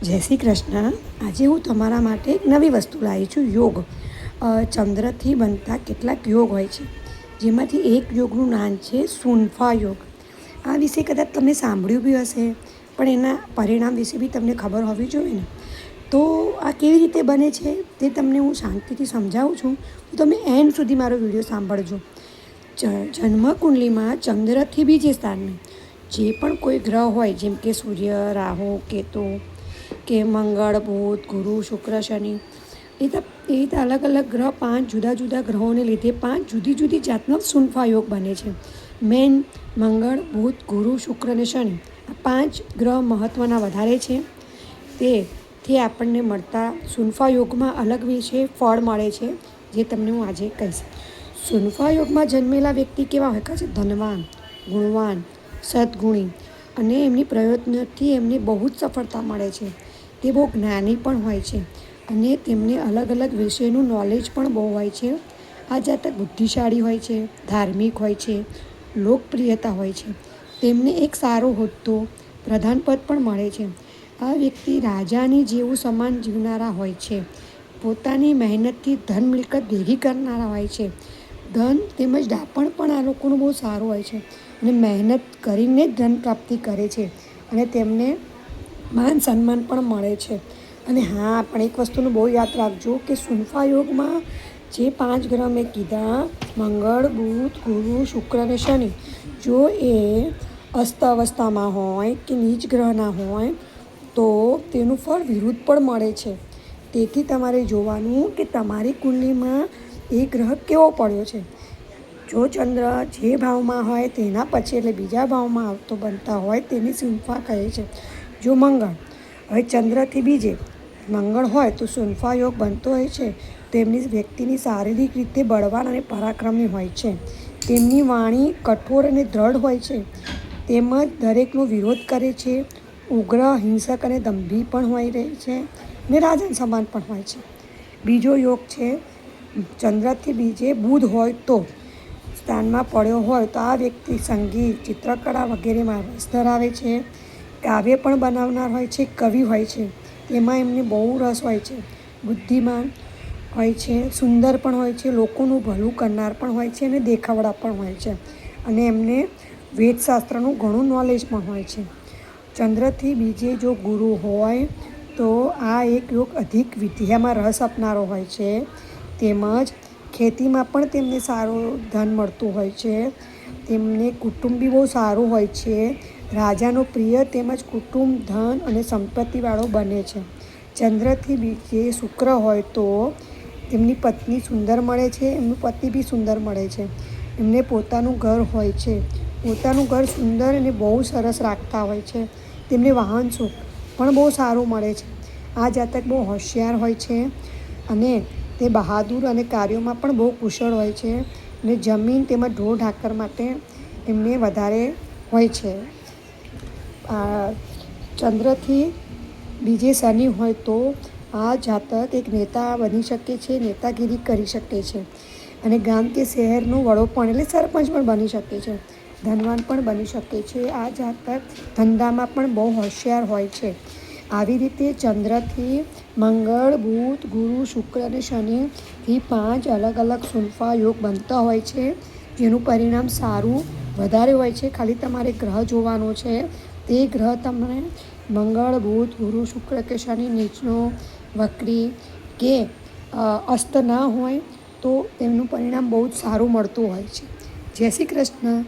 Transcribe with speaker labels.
Speaker 1: જય શ્રી કૃષ્ણ. આજે હું તમારા માટે એક નવી વસ્તુ લાવી છું, યોગ. ચંદ્રથી બનતા કેટલાક યોગ હોય છે, જેમાંથી એક યોગનું નામ છે સુનફા યોગ. આ વિશે કદાચ તમે સાંભળ્યું બી હશે, પણ એના પરિણામ વિશે બી તમને ખબર હોવી જોઈએ ને. તો આ કેવી રીતે બને છે તે તમને હું શાંતિથી સમજાવું છું, તો તમે એન્ડ સુધી મારો વિડીયો સાંભળજો. જન્મકુંડલીમાં ચંદ્રથી બીજે સ્થાનને જે પણ કોઈ ગ્રહ હોય, જેમ કે સૂર્ય, રાહુ, કેતુ કે મંગળ, બુધ, ગુરુ, શુક્ર, શનિ, એ અલગ અલગ ગ્રહ 5 જુદા જુદા ગ્રહોને લીધે 5 જુદી જુદી જાતનો સુનફા યોગ બને છે. મેન મંગળ, બુધ, ગુરુ, શુક્ર અને શનિ, આ 5 ગ્રહ મહત્ત્વના વધારે છે. તેથી આપણને મળતા સુનફા યોગમાં અલગ વિશે ફળ મળે છે, જે તમને હું આજે કહીશ. સુનફા યોગમાં જન્મેલા વ્યક્તિ કેવા હોય છે? ધનવાન, ગુણવાન, સદગુણી, અને એમની પ્રયત્નથી એમને બહુ જ સફળતા મળે છે. તે બહુ જ્ઞાની પણ હોય છે, અને તેમને અલગ અલગ વિષયનું નોલેજ પણ બહુ હોય છે. આ જાતક બુદ્ધિશાળી હોય છે, ધાર્મિક હોય છે, લોકપ્રિયતા હોય છે. તેમને એક સારો હોદ્દો, પ્રધાનપદ પણ મળે છે. આ વ્યક્તિ રાજાની જેવું સમાન જીવનારા હોય છે. પોતાની મહેનતથી ધન મિલકત ભેગી કરનારા હોય છે. ધન તેમજ દાપણ પણ આ લોકોનું બહુ સારું હોય છે, અને મહેનત કરીને જ ધન પ્રાપ્તિ કરે છે, અને તેમને માન સન્માન પણ મળે છે. અને હા, પણ એક વસ્તુનું બહુ યાદ રાખજો કે સુનફા યોગમાં જે 5 ગ્રહ મેં કીધા, મંગળ, બુધ, ગુરુ, શુક્ર અને શનિ, જો એ અસ્ત અવસ્થામાં હોય કે નીચ ગ્રહના હોય તો તેનું ફળ વિરુદ્ધ પણ મળે છે. તેથી તમારે જોવાનું કે તમારી કુંડલીમાં એ ગ્રહ કેવો પડ્યો છે. જો ચંદ્ર જે ભાવમાં હોય તેના પછી એટલે બીજા ભાવમાં આવતો બનતા હોય તેને સુનફા કહે છે. જો મંગળ હવે ચંદ્રથી બીજે મંગળ હોય તો સુનફા યોગ બનતો હોય છે. તેમની વ્યક્તિની શારીરિક રીતે બળવાન અને પરાક્રમી હોય છે. તેમની વાણી કઠોર અને દ્રઢ હોય છે, તેમજ દરેકનો વિરોધ કરે છે. ઉગ્ર, હિંસક અને દંભી પણ હોય રહે છે, અને રાજા સમાન પણ હોય છે. બીજો યોગ છે ચંદ્રથી બીજે બુધ હોય તો સ્થાનમાં પડ્યો હોય તો આ વ્યક્તિ સંગીત, ચિત્રકળા વગેરેમાં રસ ધરાવે છે. કાવ્ય પણ બનાવનાર હોય છે, કવિ હોય છે. તેમાં એમને બહુ રસ હોય છે. બુદ્ધિમાન હોય છે, સુંદર પણ હોય છે, લોકોનું ભલું કરનાર પણ હોય છે, અને દેખાવડા પણ હોય છે. અને એમને વેદશાસ્ત્રનું ઘણું નોલેજ પણ હોય છે. ચંદ્રથી બીજે જો ગુરુ હોય તો આ એક યોગ અધિક વિદ્યામાં રસ આપનારો હોય છે. તેમજ ખેતીમાં પણ તેમને સારું ધન મળતું હોય છે. તેમને કુટુંબ બી બહુ સારું હોય છે. રાજાનો પ્રિય તેમજ કુટુંબ, ધન અને સંપત્તિવાળો બને છે. ચંદ્રથી બીજે શુક્ર હોય તો તેમની પત્ની સુંદર મળે છે, એમનું પતિ બી સુંદર મળે છે. એમને પોતાનું ઘર હોય છે, પોતાનું ઘર સુંદર અને બહુ સરસ રાખતા હોય છે. તેમને વાહન સુખ પણ બહુ સારું મળે છે. આ જાતક બહુ હોશિયાર હોય છે, અને તે બહાદુર અને કાર્યોમાં પણ બહુ કુશળ હોય છે. અને જમીન તેમજ ઢોર ઢાંખર માટે એમને વધારે હોય છે. ચંદ્રથી બીજે શનિ હોય તો આ જાતક એક નેતા બની શકે છે, નેતાગીરી કરી શકે છે, અને ગામ કે શહેરનું વડો પણ એટલે સરપંચ પણ બની શકે છે. ધનવાન પણ બની શકે છે. આ જાતક ધંધામાં પણ બહુ હોશિયાર હોય છે. આવી રીતે ચંદ્રથી મંગળ, બુધ, ગુરુ, શુક્ર અને શનિથી 5 અલગ અલગ સુનફા યોગ બનતા હોય છે, જેનું પરિણામ સારું વધારે હોય છે. ખાલી તમારે ગ્રહ જોવાનો છે. તે ગ્રહ તમને મંગળ, બુધ, ગુરુ, શુક્ર કે શનિ નીચનો, વક્રી કે અસ્ત ના હોય તો તેમનું પરિણામ બહુ જ સારું મળતું હોય છે. જય શ્રી કૃષ્ણ.